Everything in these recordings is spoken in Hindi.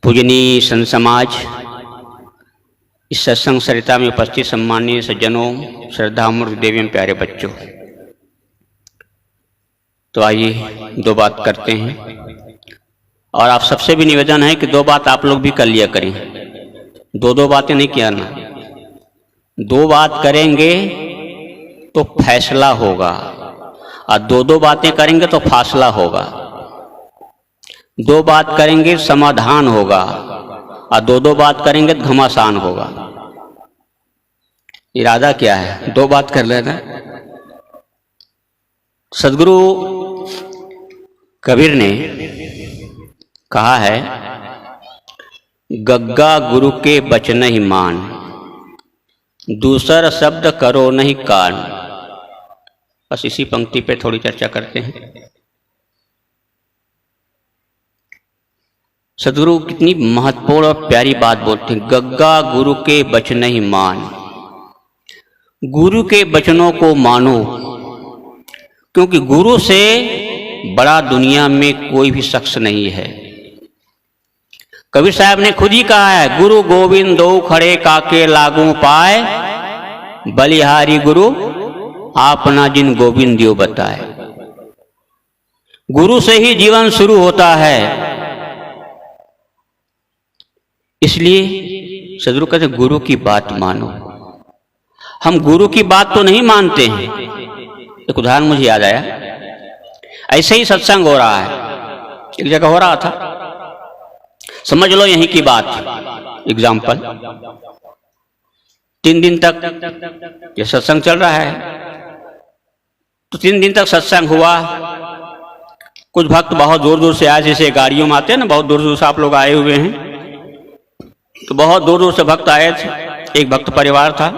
पूजनीय संत समाज, इस सत्संग सरिता में उपस्थित सम्मानीय सज्जनों, श्रद्धामूर्ति देवियों, प्यारे बच्चों, तो आइए दो बात करते हैं। और आप सबसे भी निवेदन है कि दो बात आप लोग भी कर लिया करें। दो बातें नहीं किया ना, दो बात करेंगे तो फैसला होगा, और दो बातें करेंगे तो फासला होगा। दो बात करेंगे समाधान होगा, और दो बात करेंगे तो घमासान होगा। इरादा क्या है? दो बात कर लेना। सदगुरु कबीर ने कहा है, गग्गा गुरु के बचन ही मान, दूसरा शब्द करो नहीं कान। बस इसी पंक्ति पे थोड़ी चर्चा करते हैं। सदगुरु कितनी महत्वपूर्ण और प्यारी बात बोलते हैं, गग्गा गुरु के बचन ही मान। गुरु के वचनों को मानो, क्योंकि गुरु से बड़ा दुनिया में कोई भी शख्स नहीं है। कबीर साहब ने खुद ही कहा है, गुरु गोविंद दो खड़े काके लागू पाए, बलिहारी गुरु आपना जिन गोविंद दियो बताए। गुरु से ही जीवन शुरू होता है। इसलिए सदगुरु कहते गुरु की बात मानो। हम गुरु की बात तो नहीं मानते हैं। एक उदाहरण मुझे याद आया, ऐसे ही सत्संग हो रहा है, एक जगह हो रहा था, समझ लो यहीं की बात, एग्जाम्पल। 3 दिन तक ये सत्संग चल रहा है, तो 3 दिन तक सत्संग हुआ। कुछ भक्त बहुत दूर दूर से आए, जैसे गाड़ियों में आते हैं ना, बहुत दूर दूर से आप लोग आए हुए हैं, तो बहुत दूर दूर से भक्त आए थे। एक भक्त परिवार था।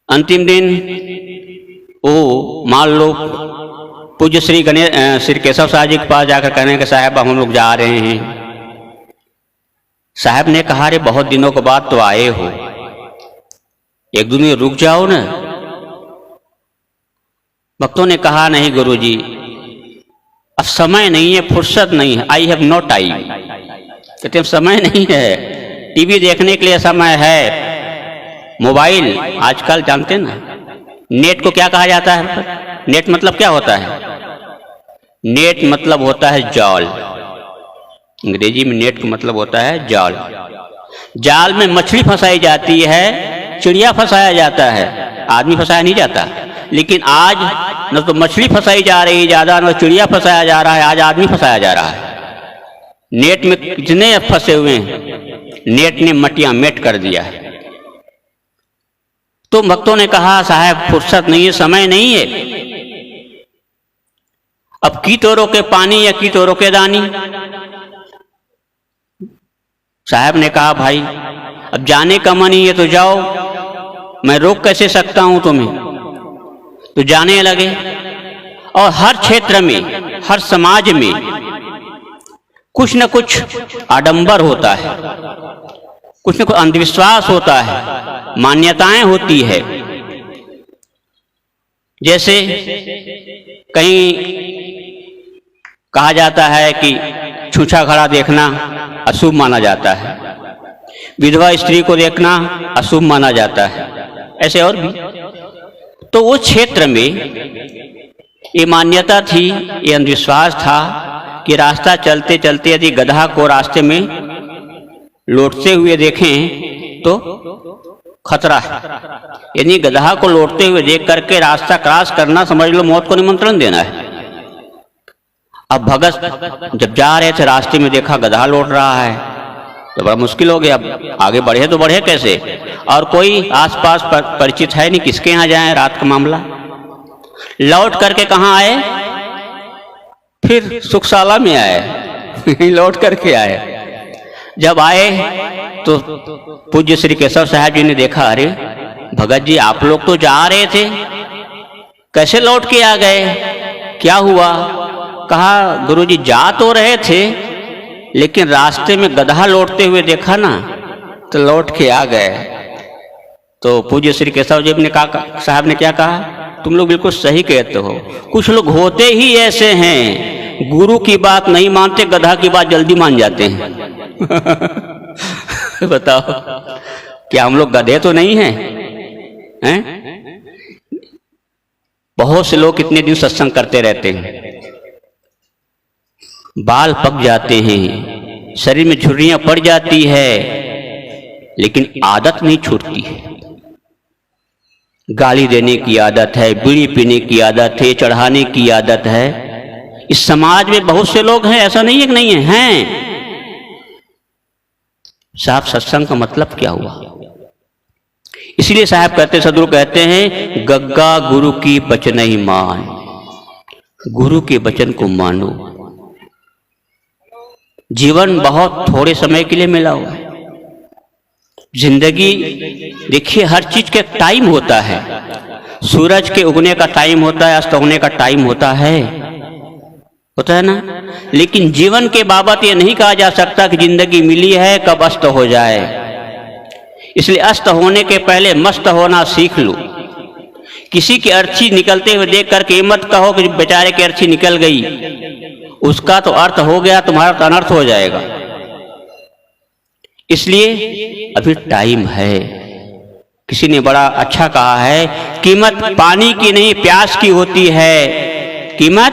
अंतिम दिन वो मान लो पूज्य श्री केशव साहब जी के पास जाकर कहने के, साहब हम लोग जा रहे हैं। साहब ने कहा, रे बहुत दिनों के बाद तो आए हो, एक दो दिन रुक जाओ ना। भक्तों ने कहा, नहीं गुरुजी, अब समय नहीं है, फुर्सत नहीं है, आई हैव नो टाइम। कहते हैं समय नहीं है, टीवी देखने के लिए समय है, मोबाइल आजकल जानते हैं ना, नेट को क्या कहा जाता है? नेट मतलब क्या होता है? नेट मतलब होता है जाल। अंग्रेजी में नेट का मतलब होता है जाल। जाल में मछली फंसाई जाती है, चिड़िया फंसाया जाता है, आदमी फंसाया नहीं जाता। लेकिन आज न तो मछली फंसाई जा रही ज्यादा, न चिड़िया फंसाया जा रहा है, आज आदमी फंसाया जा रहा है। नेट में कितने फंसे हुए हैं, नेट ने मटिया मेट कर दिया है। तो भक्तों ने कहा, साहब फुर्सत नहीं है, समय नहीं है। अब की तो रोके पानी या की तो रोके दानी। साहब ने कहा, भाई अब जाने का मन ही है तो जाओ, मैं रोक कैसे सकता हूं तुम्हें। तो जाने लगे। और हर क्षेत्र में, हर समाज में कुछ न कुछ आडंबर होता है, कुछ न कुछ अंधविश्वास होता है, मान्यताएं होती है। जैसे कहीं कहा जाता है कि छूछा खड़ा देखना अशुभ माना जाता है, विधवा स्त्री को देखना अशुभ माना जाता है, ऐसे और भी। तो उस क्षेत्र में ये मान्यता थी, ये अंधविश्वास था कि रास्ता चलते चलते यदि गधा को रास्ते में लौटते हुए देखें तो खतरा है। यानी गधा को लौटते हुए देख करके रास्ता क्रॉस करना, समझ लो मौत को निमंत्रण देना है। अब भगत जब जा रहे थे, रास्ते में देखा गधा लौट रहा है, तो बड़ा मुश्किल हो गया। अब आगे बढ़े तो बढ़े कैसे, और कोई आसपास परिचित है नहीं, किसके यहाँ जाएं, रात का मामला। लौट करके कहाँ आए? फिर सुखशाला में आए लौट करके आए। जब आए तो पूज्य श्री केशव साहब जी ने देखा, अरे भगत जी आप लोग तो जा रहे थे, कैसे लौट के आ गए, क्या हुआ? कहा, गुरुजी जा तो रहे थे, लेकिन रास्ते में गधा लौटते हुए देखा ना, तो लौट के आ गए। तो पूज्य श्री केशव जी ने कहा, साहब ने क्या कहा, तुम लोग बिल्कुल सही कहते हो। कुछ लोग होते ही ऐसे हैं, गुरु की बात नहीं मानते, गधा की बात जल्दी मान जाते हैं। बताओ, क्या हम लोग गधे तो नहीं हैं? बहुत से लोग कितने दिन सत्संग करते रहते हैं, बाल पक जाते हैं, शरीर में झुर्रियां पड़ जाती है, लेकिन आदत नहीं छूटती है। गाली देने की आदत है, बीड़ी पीने की आदत है, चढ़ाने की आदत है। इस समाज में बहुत से लोग हैं, ऐसा नहीं है कि नहीं है। साहब, सत्संग का मतलब क्या हुआ? इसलिए साहब कहते, सदगुरु कहते हैं, गग्गा गुरु की बचन ही मान। गुरु के वचन को मानो। जीवन बहुत थोड़े समय के लिए मिला हुआ है। जिंदगी देखिए, हर चीज के टाइम होता है। सूरज के उगने का टाइम होता है, अस्त होने का टाइम होता है ना। लेकिन जीवन के बाबत ये नहीं कहा जा सकता कि जिंदगी मिली है कब अस्त हो जाए। इसलिए अस्त होने के पहले मस्त होना सीख लो। किसी की अर्थी निकलते हुए देख करके ये मत कहो कि बेचारे की अर्थी निकल गई, उसका तो अर्थ हो गया, तुम्हारा तो अनर्थ हो जाएगा। इसलिए अभी टाइम है। किसी ने बड़ा अच्छा कहा है, कीमत पानी की नहीं प्यास की होती है। कीमत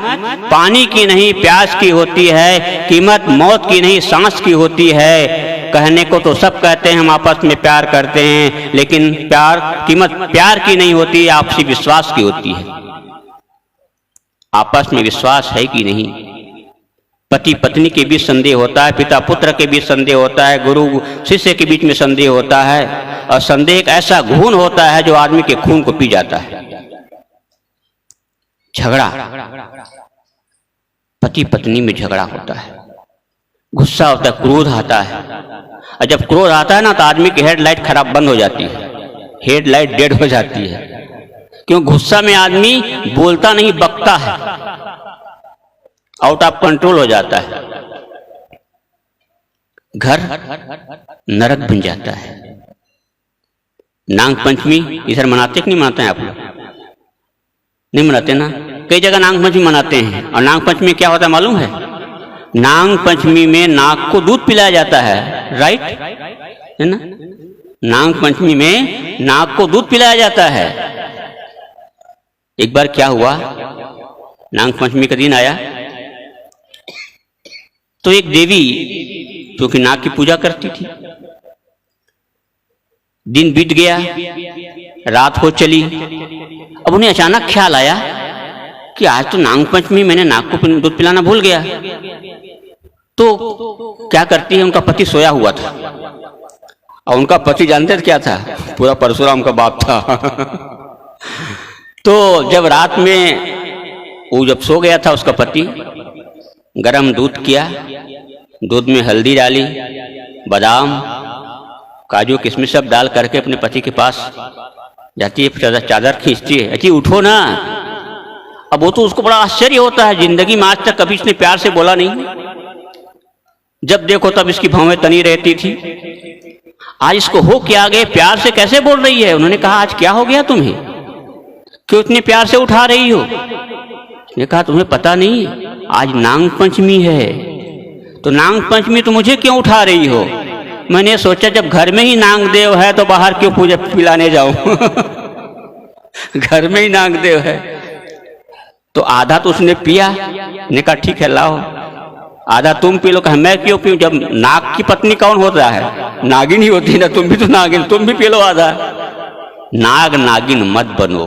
पानी की नहीं प्यास की होती है, कीमत मौत की नहीं सांस की होती है। कहने को तो सब कहते हैं हम आपस में प्यार करते हैं, लेकिन कीमत प्यार की नहीं होती, आपसी विश्वास की होती है। आपस में विश्वास है कि नहीं? पति पत्नी के बीच संदेह होता है, पिता पुत्र के बीच संदेह होता है, गुरु शिष्य के बीच में संदेह होता है। और संदेह एक ऐसा घून होता है जो आदमी के खून को पी जाता है। झगड़ा, पति पत्नी में झगड़ा होता है, गुस्सा होता है, क्रोध आता है। और जब क्रोध आता है ना, तो आदमी की हेडलाइट खराब बंद हो जाती है, हेडलाइट डेड हो जाती है। क्यों? गुस्सा में आदमी बोलता नहीं, बकता है, आउट ऑफ कंट्रोल हो जाता है। घर नरक बन जाता है। नाग पंचमी इधर मनाते कि नहीं मनाते हैं आप लोग? नहीं मनाते ना। कई जगह नाग पंचमी मनाते हैं। और नाग पंचमी क्या होता है मालूम है? नाग पंचमी में नाग को दूध पिलाया जाता है, राइट है ना। नाग पंचमी में नाग को दूध पिलाया जाता है। एक बार क्या हुआ, नाग पंचमी का दिन आया तो एक देवी जो कि नाग की पूजा करती थी, दिन बीत गया, रात हो चली। अब उन्हें अचानक ख्याल आया कि आज तो नाग पंचमी, मैंने नाग को दूध पिलाना भूल गया। तो क्या करती है, उनका पति सोया हुआ था। और उनका पति जानते थे क्या था? पूरा परशुराम का बाप था। तो जब रात में वो जब सो गया था, उसका पति गरम दूध किया, दूध में हल्दी डाली, बादाम काजू किशमिश सब डाल करके अपने पति के पास जाती है, चादर खींचती है, अच्छी उठो ना। अब वो तो उसको बड़ा आश्चर्य होता है, जिंदगी में आज तक कभी इसने प्यार से बोला नहीं, जब देखो तब इसकी भौवें तनी रहती थी। आज इसको हो क्या गए, प्यार से कैसे बोल रही है? उन्होंने कहा, आज क्या हो गया तुम्हें, क्यों इतने प्यार से उठा रही हो? उसने कहा, तुम्हें पता नहीं आज नाग पंचमी है, तो नाग पंचमी तो मुझे क्यों उठा रही हो? मैंने सोचा जब घर में ही नागदेव है तो बाहर क्यों पूजा पिलाने जाऊं। घर में ही नागदेव है। तो आधा तो उसने पिया, ने कहा ठीक है लाओ, आधा तुम पी लो। कहा मैं क्यों पीऊं, जब नाग की पत्नी कौन होता है? नागिन ही होती है ना, तुम भी तो नागिन, तुम भी पी लो आधा। नाग नागिन मत बनो,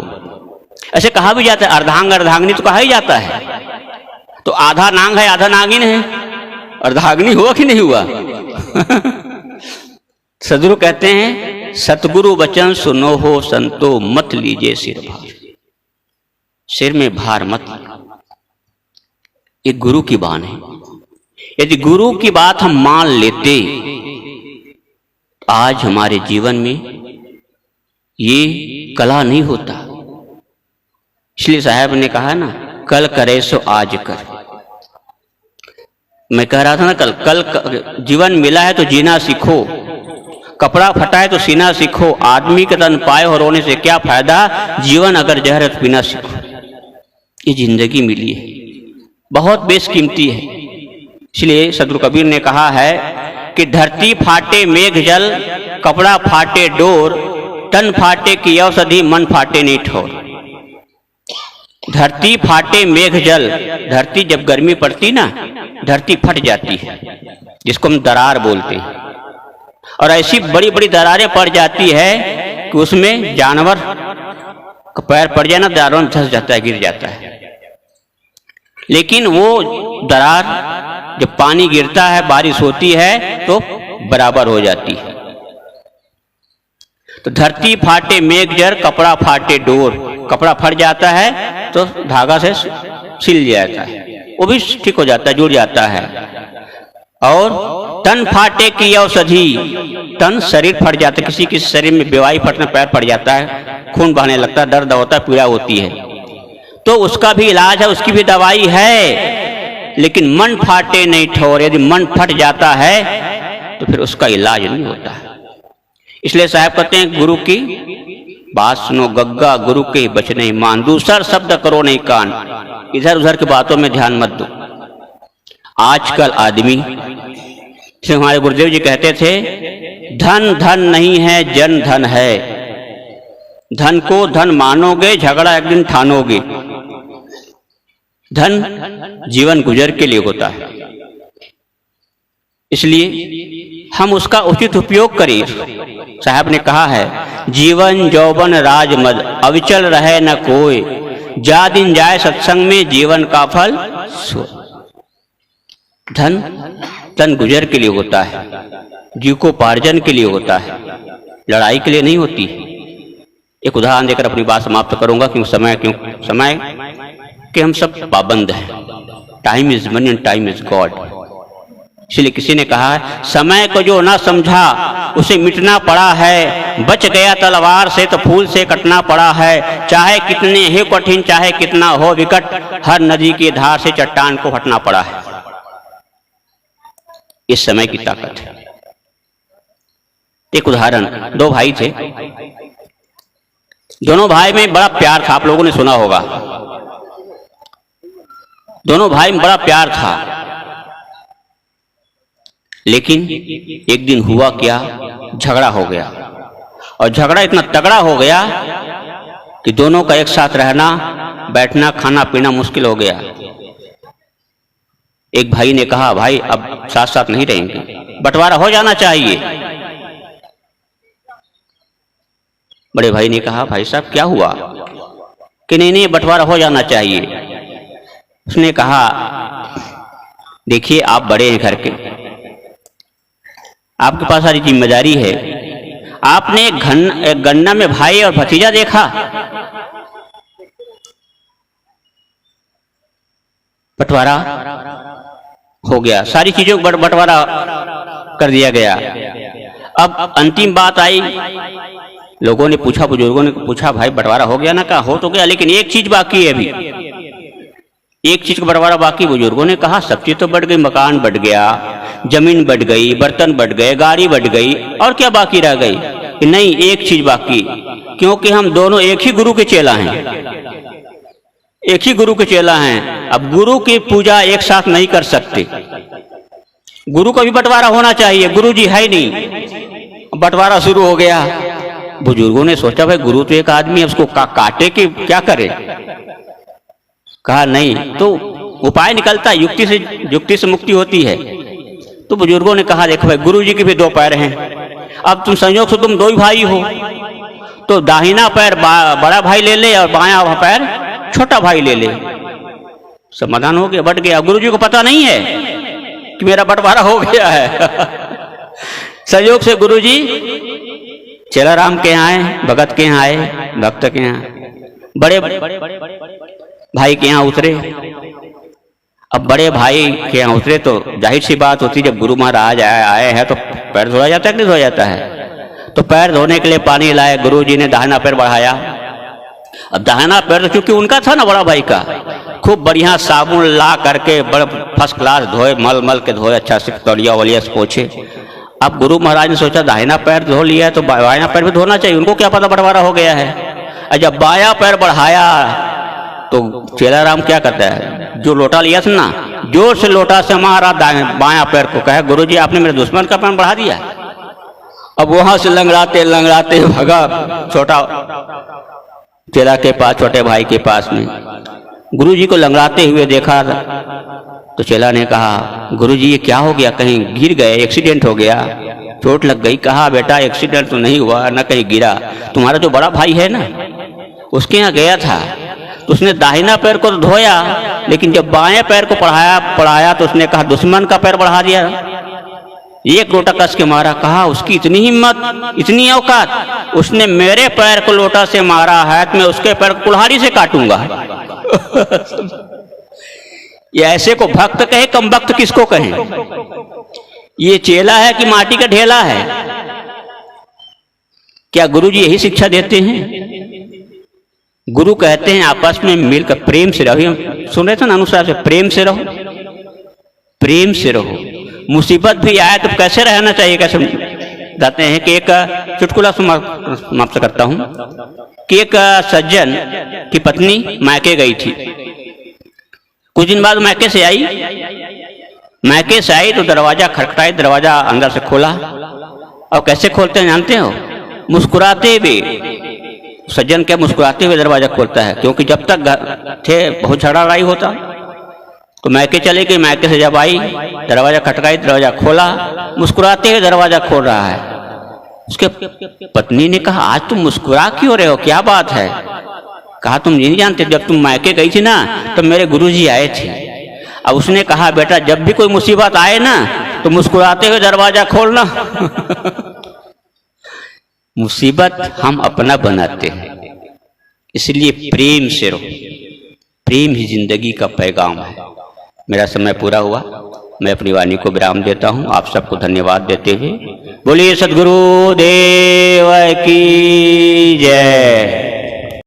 ऐसे कहा भी जाता है। अर्धांग अर्धांगिनी तो कहा ही जाता है। तो आधा नाग है आधा नागिन है, अर्धांगिनी हुआ कि नहीं हुआ? सदगुरु कहते हैं, सतगुरु वचन सुनो हो संतो, मत लीजिए सिर भार। सिर में भार मत। एक गुरु की बात है। यदि गुरु की बात हम मान लेते, आज हमारे जीवन में ये कला नहीं होता। इसलिए साहब ने कहा ना, कल करे सो आज कर। मैं कह रहा था ना कल जीवन मिला है तो जीना सीखो, कपड़ा फटा है तो सीना सीखो। आदमी के तन पाए और रोने से क्या फायदा, जीवन अगर जहर है तो पीना सीखो। ये जिंदगी मिली है, बहुत बेशकीमती है। इसलिए सदगुरु कबीर ने कहा है कि धरती फाटे मेघ जल, कपड़ा फाटे डोर, तन फाटे की औषधि, मन फाटे नहीं ठोर। धरती फाटे मेघ जल, धरती जब गर्मी पड़ती ना, धरती फट जाती है, जिसको हम दरार बोलते हैं, और ऐसी बड़ी बड़ी दरारें पड़ जाती है कि उसमें जानवर का पैर पड़ जाए ना, दरारों में धंस जाता है, गिर जाता है। लेकिन वो दरार जब पानी गिरता है, बारिश होती है तो बराबर हो जाती है। तो धरती फाटे मेघ जल, कपड़ा फाटे डोर, कपड़ा फट जाता है तो धागा से सिल जाता है, वो भी ठीक हो जाता है, जुड़ जाता है। और तन फाटे की औषधि, तन शरीर फट जाता है, किसी किसी शरीर में बेवाई फटने पैर पड़ जाता है, खून बहने लगता है, दर्द होता है, पीड़ा होती है, तो उसका भी इलाज है, उसकी भी दवाई है। लेकिन मन फाटे नहीं ठोर, यदि मन फट जाता है तो फिर उसका इलाज नहीं होता है। इसलिए साहब कहते हैं गुरु की बात सुनो गग्गा, गुरु के बचने मान, दूसरा शब्द करो नहीं कान, इधर उधर की बातों में ध्यान मत दो। आजकल आदमी, हमारे गुरुदेव जी कहते थे, धन धन नहीं है, जन धन है। धन को धन मानोगे, झगड़ा एक दिन ठानोगे। धन जीवन गुजर के लिए होता है, इसलिए हम उसका उचित उपयोग करें। साहब ने कहा है, जीवन जौवन राज मद, अविचल रहे न कोई, जा दिन जाए सत्संग में, जीवन का फल सो। धन तन गुजर के लिए होता है, जीविकोपार्जन के लिए होता है, लड़ाई के लिए नहीं होती। एक उदाहरण देकर अपनी बात समाप्त करूंगा, समय के हम सब पाबंद हैं। Time is money and time is God. इसलिए किसी ने कहा है, समय को जो ना समझा उसे मिटना पड़ा है, बच गया तलवार से तो फूल से कटना पड़ा है। चाहे कितने ही कठिन, चाहे कितना हो विकट, हर नदी की धार से चट्टान को हटना पड़ा है। इस समय की ताकत है। एक उदाहरण, दो भाई थे, दोनों भाई में बड़ा प्यार था, आप लोगों ने सुना होगा। दोनों भाई में बड़ा प्यार था, लेकिन एक दिन हुआ क्या, झगड़ा हो गया। और झगड़ा इतना तगड़ा हो गया कि दोनों का एक साथ रहना, बैठना, खाना पीना मुश्किल हो गया। एक भाई ने कहा, भाई अब साथ साथ नहीं रहेंगे, बंटवारा हो जाना चाहिए। बड़े भाई ने कहा, भाई साहब क्या हुआ? कि नहीं बंटवारा हो जाना चाहिए। उसने कहा, देखिए आप बड़े हैं घर के, आपके पास सारी जिम्मेदारी है। आपने एक गन्ना में भाई और भतीजा देखा? बंटवारा हो गया, सारी चीजों को बंटवारा कर दिया गया। अब अंतिम बात आई, लोगों ने पूछा, बुजुर्गों ने पूछा, भाई बंटवारा हो गया ना? कहा हो तो गया, लेकिन एक चीज बाकी है, अभी एक चीज का बंटवारा बाकी। बुजुर्गों ने कहा, सब चीज तो बढ़ गई, मकान बढ़ गया, जमीन बढ़ गई, बर्तन बढ़ गए, गाड़ी बढ़ गई, और क्या बाकी रह गई? नहीं, एक चीज बाकी, क्योंकि हम दोनों एक ही गुरु के चेला हैं, एक ही गुरु के चेला हैं। अब गुरु की पूजा एक साथ नहीं कर सकते, गुरु का भी बंटवारा होना चाहिए। गुरु जी है नहीं, बंटवारा शुरू हो गया। बुजुर्गों ने सोचा, भाई गुरु तो एक आदमी है, उसको काटे कि क्या करे? कहा नहीं, तो उपाय निकलता है, युक्ति से मुक्ति होती है। तो बुजुर्गों ने कहा, देखो भाई गुरु जी के भी दो पैर हैं, अब तुम संयोग से तुम दो ही भाई हो, तो दाहिना पैर बड़ा भाई ले ले और बायां पैर छोटा भाई ले ले। समाधान हो गया, बट गया। गुरु जी को पता नहीं है कि मेरा बंटवारा हो गया है। संयोग से गुरु जी चेलाराम के यहाँ आए, भगत के यहाँ आए, भक्त के यहाँ, बड़े भाई के यहाँ उतरे। अब बड़े भाई के यहाँ उतरे तो जाहिर सी बात होती, जब गुरु महाराज आए हैं तो पैर धोया जाता है कि नहीं धोया जाता है? तो पैर धोने के लिए पानी लाए, गुरु जी ने दाहिना पैर बढ़ाया। अब दाहिना पैर तो चूंकि उनका था ना, बड़ा भाई का, खूब बढ़िया साबुन ला करके बड़े फर्स्ट क्लास धोए, मल मल के धोए, अच्छा से तौलिया वलिया से पोछे। अब गुरु महाराज ने सोचा, दाहिना पैर धो लिया है तो बायां पैर भी धोना चाहिए, उनको क्या पता बंटवारा हो गया है। और जब बायां पैर बढ़ाया तो चेला राम क्या करता है, जो लोटा लिया था ना, जोर से लोटा से मारा बायां पैर को, कहा गुरुजी आपने मेरे दुश्मन का पैर बढ़ा दिया। अब वहां से लंगड़ाते लंगड़ाते भगा छोटा चेला के पास, छोटे भाई के पास में। गुरुजी को लंगड़ाते हुए देखा तो चेला ने कहा गुरुजी ये क्या हो गया, कहीं गिर गए, एक्सीडेंट हो गया, चोट लग गई। कहा बेटा एक्सीडेंट तो नहीं हुआ, न कहीं गिरा, तुम्हारा जो बड़ा भाई है ना उसके यहाँ गया था, तो उसने दाहिना पैर को तो धोया, लेकिन जब बाएं पैर को पढ़ाया तो उसने कहा दुश्मन का पैर बढ़ा दिया, एक लोटा कस के मारा। कहा उसकी इतनी हिम्मत, इतनी औकात, उसने मेरे पैर को लोटा से मारा है तो मैं उसके पैर को कुल्हाड़ी से काटूंगा। ये ऐसे को भक्त कहे, कम भक्त किसको कहें? ये चेला है कि माटी का ढेला है? क्या गुरु जी यही शिक्षा देते हैं? गुरु कहते हैं आपस में मिलकर प्रेम से रहो। सुन रहे थे ना अनुसार से, प्रेम से रहो, प्रेम से रहो। मुसीबत भी आए तो कैसे रहना चाहिए, कैसे कहते हैं कि एक चुटकुला समाप्त करता हूं कि एक सज्जन की पत्नी मायके गई थी। कुछ दिन बाद मायके से आई तो दरवाजा खटखटाई, दरवाजा अंदर से खोला। और कैसे खोलते हैं जानते हो? मुस्कुराते हुए। सज्जन क्या मुस्कुराते हुए दरवाजा खोलता है, क्योंकि जब तक थे बहुत झगड़ा लड़ाई होता। तो मायके चले गई, मायके से जब आई दरवाजा खटकाई, दरवाजा खोला, मुस्कुराते हुए दरवाजा खोल रहा है। उसके पत्नी ने कहा आज तुम मुस्कुरा क्यों रहे हो, क्या बात है? कहा तुम नहीं जानते, जब तुम मायके गई थी ना तो मेरे गुरुजी आए थे। अब उसने कहा बेटा जब भी कोई मुसीबत आए ना तो मुस्कुराते हुए दरवाजा खोलना। मुसीबत हम अपना बनाते हैं, इसलिए प्रेम से रहो। प्रेम ही जिंदगी का पैगाम है। मेरा समय पूरा हुआ, मैं अपनी वाणी को विराम देता हूं। आप सबको धन्यवाद देते हुए बोलिए सद्गुरु देव की जय।